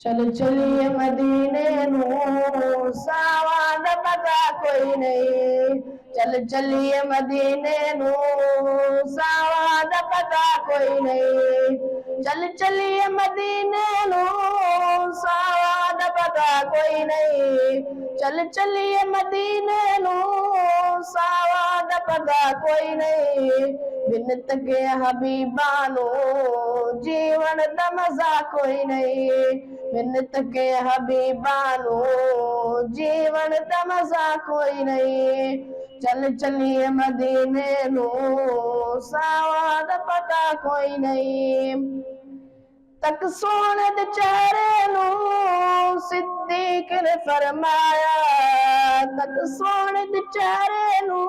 चल चलिए मदीने नू सावाद पता कोई नहीं। चल चलिए मदीने नू सावाद पता कोई नहीं। चल चलिए मदीने नू सावाद पता कोई नहीं। चल चलिए मदीने नू सावाद पता कोई नहीं। बिन तके हबीबानो जीवन दा मजा कोई नहीं। बिन तके हबीबानो जीवन दा मजा कोई नहीं। चल चलिए मदीने नू सावाद पता कोई नहीं। तक सोने दे चेहरे नू सिद्दीक ने फरमाया। तक सोने दे चेहरे नू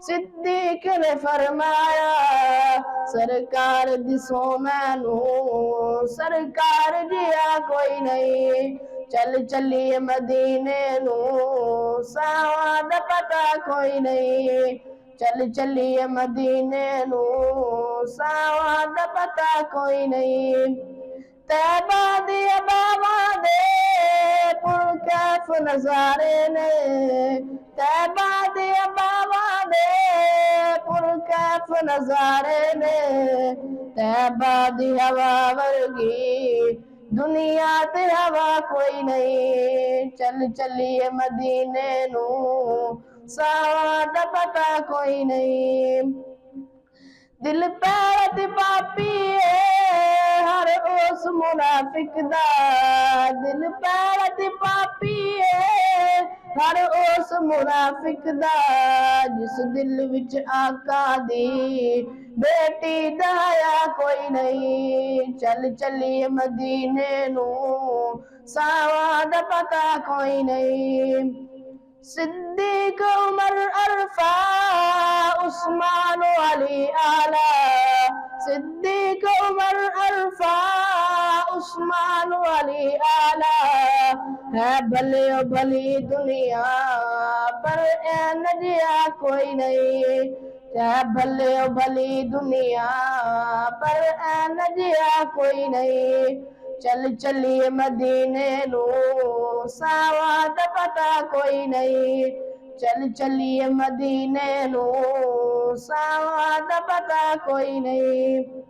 सिद्दीक ने फरमाया। सरकार दिसो मैनू सरकार जिया कोई नहीं। चल चलिए मदीने नू सावाद पता कोई नहीं। चल चलिए मदीने नू सावाद पता कोई नहीं। तैबा दिया बाबा दे पुरकैफ नजारे ने। तैबा दिया बाबा दे पुरकैफ नजारे ने। तैबा दी हवा वर्गी दुनिया ते हवा कोई नहीं। चल चलिए मदीने नू सावाद पता कोई नहीं। दिल पैरत पापी है हर उस मुनाफिक दा। दिल पैरत पापी है हर उस मुनाफिक दा। जिस दिल विच आका दी बेटी दया कोई नहीं। चल चलिए मदीने नू सावाद पता कोई नहीं। सिद्दीक उमर अरफा उस्मान अली आला। सिद्दीक उमर अरफा उस्मान अली आला। है भले ओ भली दुनिया पर ऐन जिया कोई नहीं। है भले ओ भली दुनिया पर ऐन जिया कोई नहीं। चल चलिए मदीने नू सावाद पता कोई नहीं। चल चलिए मदीने नू सावाद पता कोई नहीं।